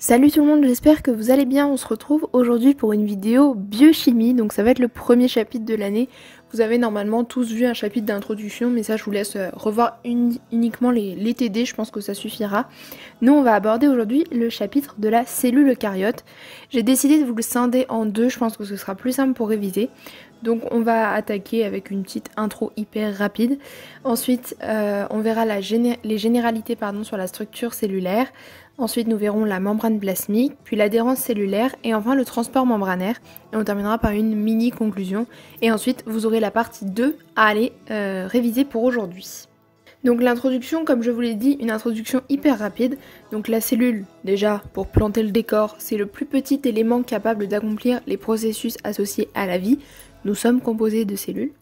Salut tout le monde, j'espère que vous allez bien. On se retrouve aujourd'hui pour une vidéo biochimie, donc ça va être le premier chapitre de l'année. Vous avez normalement tous vu un chapitre d'introduction, mais ça je vous laisse revoir uniquement les TD, je pense que ça suffira. Nous on va aborder aujourd'hui le chapitre de la cellule eucaryote. J'ai décidé de vous le scinder en deux, je pense que ce sera plus simple pour réviser. Donc on va attaquer avec une petite intro hyper rapide. Ensuite on verra les généralités sur la structure cellulaire. Ensuite, nous verrons la membrane plasmique, puis l'adhérence cellulaire et enfin le transport membranaire. Et on terminera par une mini conclusion. Et ensuite, vous aurez la partie 2 à aller réviser pour aujourd'hui. Donc l'introduction, comme je vous l'ai dit, une introduction hyper rapide. Donc la cellule, déjà, pour planter le décor, c'est le plus petit élément capable d'accomplir les processus associés à la vie. Nous sommes composés de cellules.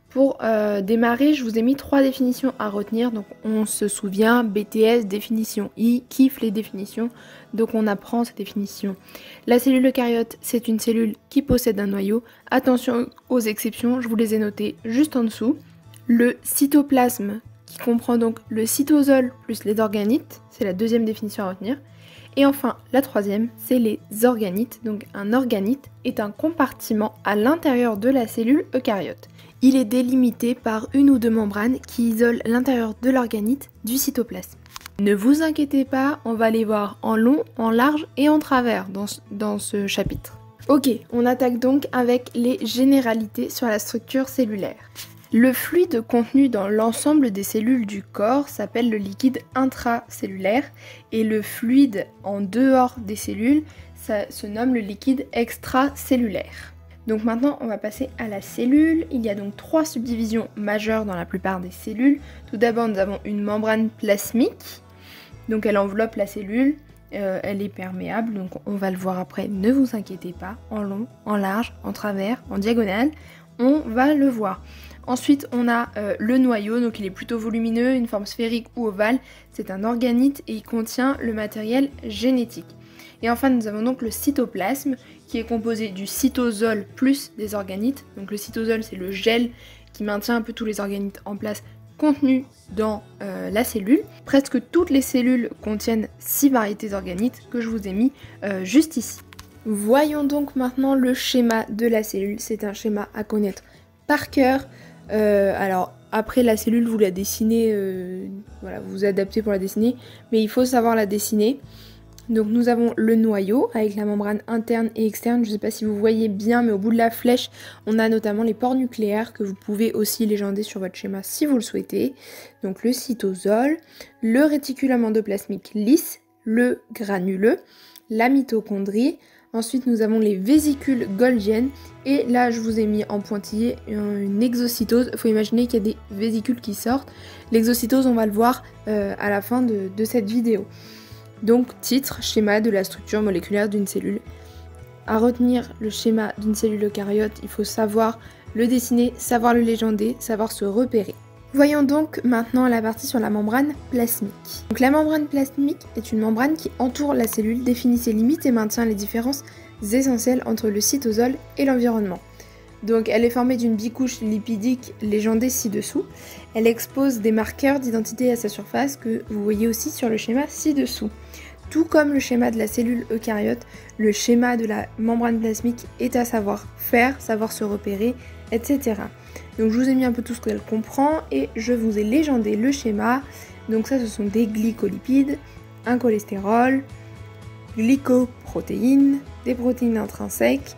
Pour démarrer, je vous ai mis 3 définitions à retenir. Donc on se souvient, BTS, définition I, kiffe les définitions. Donc on apprend ces définitions. La cellule eucaryote, c'est une cellule qui possède un noyau. Attention aux exceptions, je vous les ai notées juste en dessous. Le cytoplasme, qui comprend donc le cytosol plus les organites, c'est la deuxième définition à retenir. Et enfin, la troisième, c'est les organites. Donc un organite est un compartiment à l'intérieur de la cellule eucaryote. Il est délimité par une ou deux membranes qui isolent l'intérieur de l'organite du cytoplasme. Ne vous inquiétez pas, on va les voir en long, en large et en travers dans ce chapitre. Ok, on attaque donc avec les généralités sur la structure cellulaire. Le fluide contenu dans l'ensemble des cellules du corps s'appelle le liquide intracellulaire et le fluide en dehors des cellules, ça se nomme le liquide extracellulaire. Donc maintenant on va passer à la cellule. Il y a donc 3 subdivisions majeures dans la plupart des cellules. Tout d'abord nous avons une membrane plasmique, donc elle enveloppe la cellule, elle est perméable, donc on va le voir après, ne vous inquiétez pas, en long, en large, en travers, en diagonale, on va le voir. Ensuite on a le noyau, donc il est plutôt volumineux, une forme sphérique ou ovale, c'est un organite et il contient le matériel génétique. Et enfin nous avons donc le cytoplasme qui est composé du cytosol plus des organites. Donc le cytosol c'est le gel qui maintient un peu tous les organites en place contenus dans la cellule. Presque toutes les cellules contiennent 6 variétés d'organites que je vous ai mis juste ici. Voyons donc maintenant le schéma de la cellule. C'est un schéma à connaître par cœur. Alors après la cellule vous la dessinez, voilà, vous vous adaptez pour la dessiner, mais il faut savoir la dessiner. Donc nous avons le noyau avec la membrane interne et externe, je ne sais pas si vous voyez bien mais au bout de la flèche on a notamment les pores nucléaires que vous pouvez aussi légender sur votre schéma si vous le souhaitez. Donc le cytosol, le réticulum endoplasmique lisse, le granuleux, la mitochondrie, ensuite nous avons les vésicules golgiennes et là je vous ai mis en pointillé une exocytose. Il faut imaginer qu'il y a des vésicules qui sortent. L'exocytose on va le voir à la fin de cette vidéo. Donc titre, schéma de la structure moléculaire d'une cellule. À retenir le schéma d'une cellule eucaryote, il faut savoir le dessiner, savoir le légender, savoir se repérer. Voyons donc maintenant la partie sur la membrane plasmique. Donc la membrane plasmique est une membrane qui entoure la cellule, définit ses limites et maintient les différences essentielles entre le cytosol et l'environnement. Donc elle est formée d'une bicouche lipidique légendée ci-dessous. Elle expose des marqueurs d'identité à sa surface que vous voyez aussi sur le schéma ci-dessous. Tout comme le schéma de la cellule eucaryote, le schéma de la membrane plasmique est à savoir faire, savoir se repérer, etc. Donc je vous ai mis un peu tout ce qu'elle comprend et je vous ai légendé le schéma. Donc ça ce sont des glycolipides, un cholestérol, glycoprotéines, des protéines intrinsèques,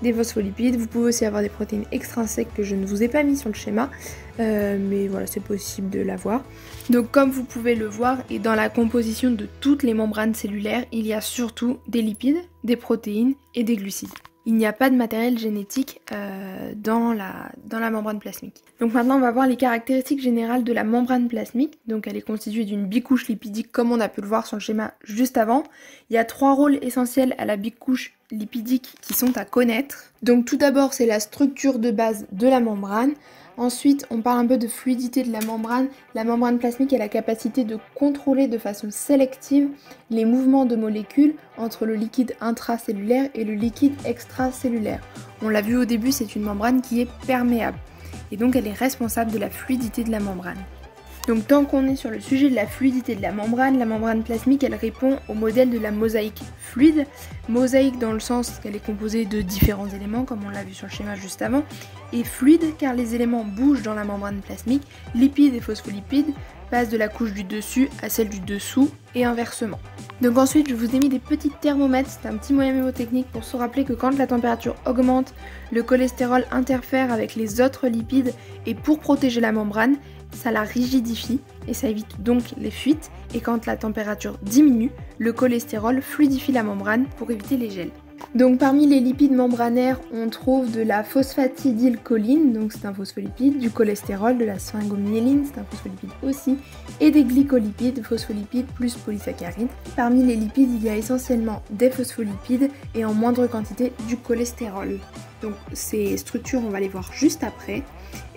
des phospholipides. Vous pouvez aussi avoir des protéines extrinsèques que je ne vous ai pas mis sur le schéma, mais voilà, c'est possible de l'avoir. Donc comme vous pouvez le voir, et dans la composition de toutes les membranes cellulaires, il y a surtout des lipides, des protéines et des glucides. Il n'y a pas de matériel génétique dans la membrane plasmique. Donc maintenant on va voir les caractéristiques générales de la membrane plasmique. Donc elle est constituée d'une bicouche lipidique comme on a pu le voir sur le schéma juste avant. Il y a 3 rôles essentiels à la bicouche lipidique qui sont à connaître. Donc tout d'abord c'est la structure de base de la membrane. Ensuite, on parle un peu de fluidité de la membrane. La membrane plasmique a la capacité de contrôler de façon sélective les mouvements de molécules entre le liquide intracellulaire et le liquide extracellulaire. On l'a vu au début, c'est une membrane qui est perméable. Et donc elle est responsable de la fluidité de la membrane. Donc tant qu'on est sur le sujet de la fluidité de la membrane plasmique elle répond au modèle de la mosaïque fluide. Mosaïque dans le sens qu'elle est composée de différents éléments comme on l'a vu sur le schéma juste avant, et fluide car les éléments bougent dans la membrane plasmique, lipides et phospholipides passent de la couche du dessus à celle du dessous et inversement. Donc ensuite je vous ai mis des petits thermomètres, c'est un petit moyen mnémotechnique pour se rappeler que quand la température augmente, le cholestérol interfère avec les autres lipides et pour protéger la membrane, ça la rigidifie et ça évite donc les fuites, et quand la température diminue, le cholestérol fluidifie la membrane pour éviter les gels. Donc parmi les lipides membranaires, on trouve de la phosphatidylcholine, donc c'est un phospholipide, du cholestérol, de la sphingomyéline, c'est un phospholipide aussi, et des glycolipides, phospholipides plus polysaccharides. Parmi les lipides, il y a essentiellement des phospholipides et en moindre quantité du cholestérol. Donc ces structures, on va les voir juste après.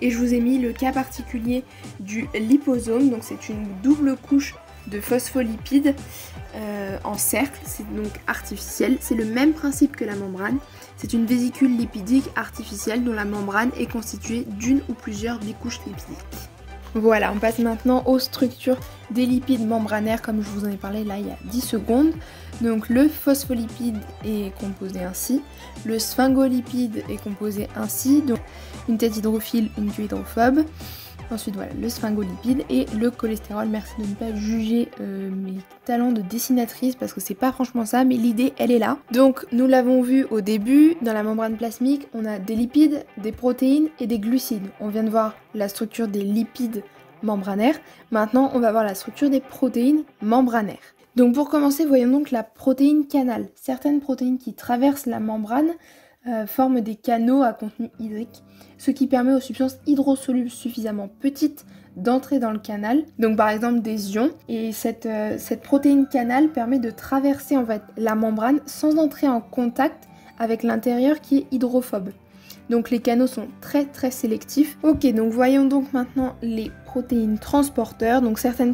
Et je vous ai mis le cas particulier du liposome, donc c'est une double couche de phospholipides en cercle, c'est donc artificiel. C'est le même principe que la membrane, c'est une vésicule lipidique artificielle dont la membrane est constituée d'une ou plusieurs bicouches lipidiques. Voilà, on passe maintenant aux structures des lipides membranaires comme je vous en ai parlé là il y a 10 secondes. Donc le phospholipide est composé ainsi, le sphingolipide est composé ainsi, donc une tête hydrophile, une queue hydrophobe. Ensuite voilà, le sphingolipide et le cholestérol. Merci de ne pas juger mes talents de dessinatrice parce que c'est pas franchement ça, mais l'idée elle est là. Donc nous l'avons vu au début, dans la membrane plasmique, on a des lipides, des protéines et des glucides. On vient de voir la structure des lipides membranaires. Maintenant on va voir la structure des protéines membranaires. Donc pour commencer, voyons donc la protéine canal. Certaines protéines qui traversent la membrane forment des canaux à contenu hydrique, ce qui permet aux substances hydrosolubles suffisamment petites d'entrer dans le canal, donc par exemple des ions, et cette protéine canal permet de traverser en fait la membrane sans entrer en contact avec l'intérieur qui est hydrophobe. Donc les canaux sont très sélectifs. Ok, donc voyons donc maintenant les protéines transporteurs. Donc certaines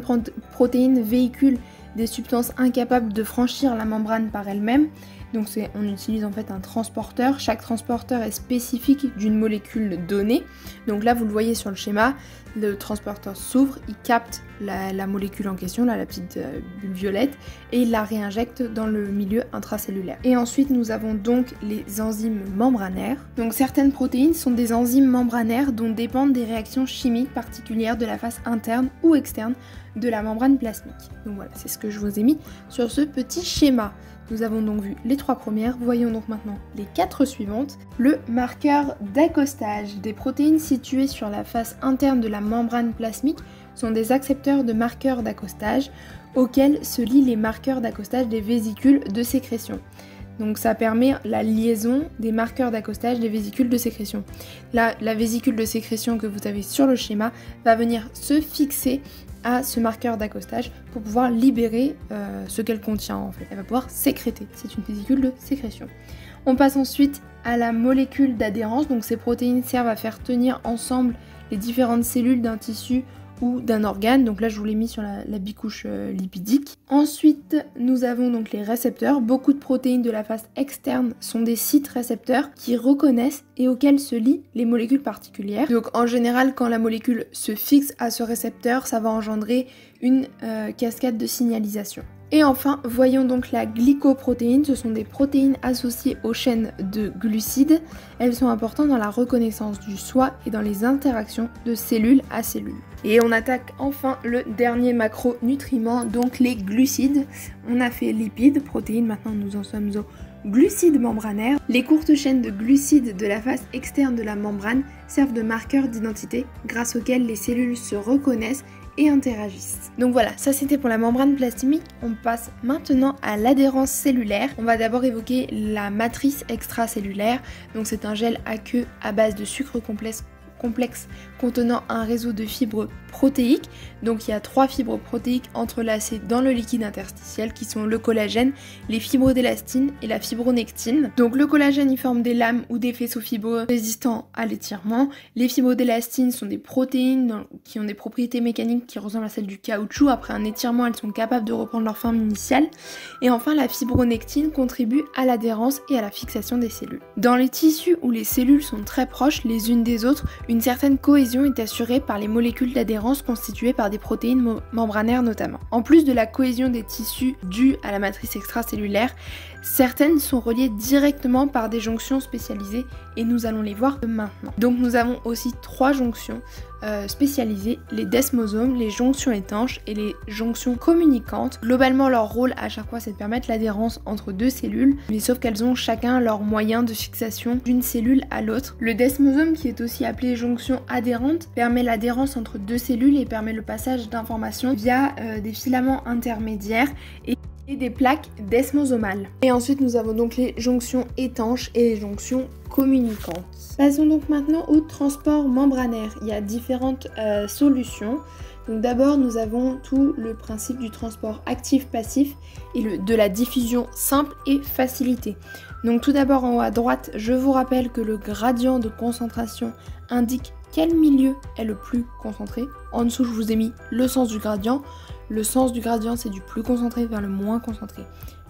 protéines véhiculent des substances incapables de franchir la membrane par elles-mêmes. Donc on utilise en fait un transporteur. Chaque transporteur est spécifique d'une molécule donnée. Donc là vous le voyez sur le schéma, le transporteur s'ouvre, il capte la molécule en question, là, la petite bulle violette, et il la réinjecte dans le milieu intracellulaire. Et ensuite nous avons donc les enzymes membranaires. Donc certaines protéines sont des enzymes membranaires dont dépendent des réactions chimiques particulières de la face interne ou externe de la membrane plasmique. Donc voilà, c'est ce que je vous ai mis sur ce petit schéma. Nous avons donc vu les 3 premières, voyons donc maintenant les 4 suivantes. Le marqueur d'accostage. Des protéines situées sur la face interne de la membrane plasmique sont des accepteurs de marqueurs d'accostage auxquels se lient les marqueurs d'accostage des vésicules de sécrétion. Donc ça permet la liaison des marqueurs d'accostage des vésicules de sécrétion. Là, la vésicule de sécrétion que vous avez sur le schéma va venir se fixer à ce marqueur d'accostage pour pouvoir libérer ce qu'elle contient en fait. Elle va pouvoir sécréter, c'est une vésicule de sécrétion. On passe ensuite à la molécule d'adhérence, donc ces protéines servent à faire tenir ensemble les différentes cellules d'un tissu ou d'un organe, donc là je vous l'ai mis sur la bicouche lipidique. Ensuite nous avons donc les récepteurs. Beaucoup de protéines de la face externe sont des sites récepteurs qui reconnaissent et auxquels se lient les molécules particulières. Donc en général quand la molécule se fixe à ce récepteur, ça va engendrer une cascade de signalisation. Et enfin, voyons donc la glycoprotéine. Ce sont des protéines associées aux chaînes de glucides. Elles sont importantes dans la reconnaissance du soi et dans les interactions de cellule à cellule. Et on attaque enfin le dernier macronutriment, donc les glucides. On a fait lipides, protéines, maintenant nous en sommes aux glucides membranaires. Les courtes chaînes de glucides de la face externe de la membrane servent de marqueurs d'identité grâce auxquels les cellules se reconnaissent et interagissent. Donc voilà, ça c'était pour la membrane plasmique. On passe maintenant à l'adhérence cellulaire. On va d'abord évoquer la matrice extracellulaire. Donc c'est un gel aqueux à base de sucre complexe contenant un réseau de fibres protéiques. Donc il y a 3 fibres protéiques entrelacées dans le liquide interstitiel qui sont le collagène, les fibres d'élastine et la fibronectine. Donc le collagène il forme des lames ou des faisceaux fibreux résistants à l'étirement. Les fibres d'élastine sont des protéines qui ont des propriétés mécaniques qui ressemblent à celles du caoutchouc. Après un étirement, elles sont capables de reprendre leur forme initiale. Et enfin la fibronectine contribue à l'adhérence et à la fixation des cellules. Dans les tissus où les cellules sont très proches les unes des autres, Une certaine cohésion est assurée par les molécules d'adhérence constituées par des protéines membranaires notamment. En plus de la cohésion des tissus due à la matrice extracellulaire, certaines sont reliées directement par des jonctions spécialisées et nous allons les voir maintenant. Donc nous avons aussi 3 jonctions spécialisées, les desmosomes, les jonctions étanches et les jonctions communicantes. Globalement leur rôle à chaque fois c'est de permettre l'adhérence entre 2 cellules, mais sauf qu'elles ont chacun leur moyen de fixation d'une cellule à l'autre. Le desmosome, qui est aussi appelé jonction adhérente, permet l'adhérence entre 2 cellules et permet le passage d'informations via des filaments intermédiaires et des plaques desmosomales. Et ensuite nous avons donc les jonctions étanches et les jonctions communicantes. Passons donc maintenant au transport membranaire. Il y a différentes solutions. Donc d'abord nous avons tout le principe du transport actif-passif et de la diffusion simple et facilitée. Donc tout d'abord en haut à droite, je vous rappelle que le gradient de concentration indique quel milieu est le plus concentré. En dessous je vous ai mis le sens du gradient. Le sens du gradient c'est du plus concentré vers le moins concentré.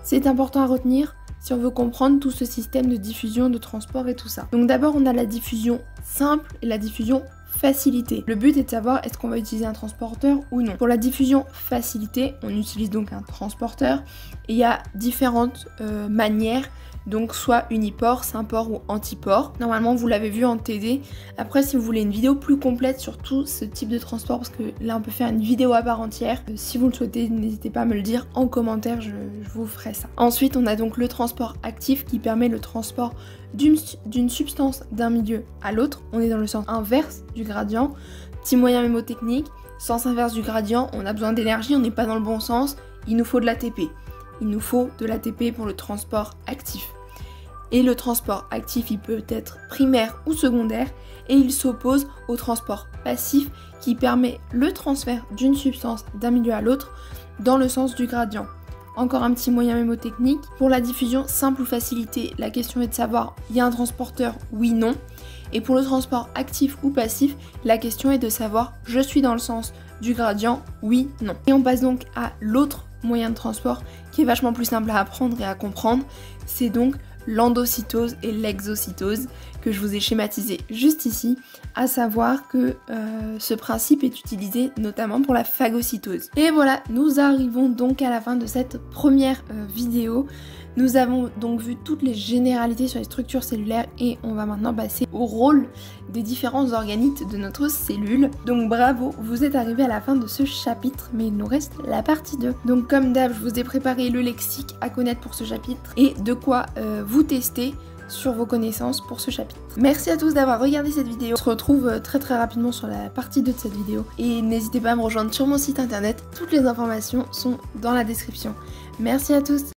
C'est important à retenir si on veut comprendre tout ce système de diffusion, de transport et tout ça. Donc d'abord on a la diffusion simple et la diffusion facilitée. Le but est de savoir est-ce qu'on va utiliser un transporteur ou non. Pour la diffusion facilitée, on utilise donc un transporteur et il y a différentes manières. Donc soit uniport, symport ou antiport. Normalement vous l'avez vu en TD. Après si vous voulez une vidéo plus complète sur tout ce type de transport, parce que là on peut faire une vidéo à part entière, si vous le souhaitez n'hésitez pas à me le dire en commentaire, je vous ferai ça. Ensuite on a donc le transport actif qui permet le transport d'une substance d'un milieu à l'autre. On est dans le sens inverse du gradient. Petit moyen mémotechnique, sens inverse du gradient, on a besoin d'énergie, on n'est pas dans le bon sens, il nous faut de l'ATP. Il nous faut de l'ATP pour le transport actif. Et le transport actif, il peut être primaire ou secondaire et il s'oppose au transport passif qui permet le transfert d'une substance d'un milieu à l'autre dans le sens du gradient. Encore un petit moyen mémotechnique. Pour la diffusion simple ou facilitée, la question est de savoir, il y a un transporteur, oui, non. Et pour le transport actif ou passif, la question est de savoir, je suis dans le sens du gradient, oui, non. Et on passe donc à l'autre moyen de transport qui est vachement plus simple à apprendre et à comprendre, c'est donc l'endocytose et l'exocytose que je vous ai schématisé juste ici, à savoir que ce principe est utilisé notamment pour la phagocytose. Et voilà, nous arrivons donc à la fin de cette première vidéo. Nous avons donc vu toutes les généralités sur les structures cellulaires et on va maintenant passer au rôle des différents organites de notre cellule. Donc bravo, vous êtes arrivés à la fin de ce chapitre, mais il nous reste la partie 2. Donc comme d'hab, je vous ai préparé le lexique à connaître pour ce chapitre et de quoi vous tester sur vos connaissances pour ce chapitre. Merci à tous d'avoir regardé cette vidéo. On se retrouve très rapidement sur la partie 2 de cette vidéo et n'hésitez pas à me rejoindre sur mon site internet. Toutes les informations sont dans la description. Merci à tous.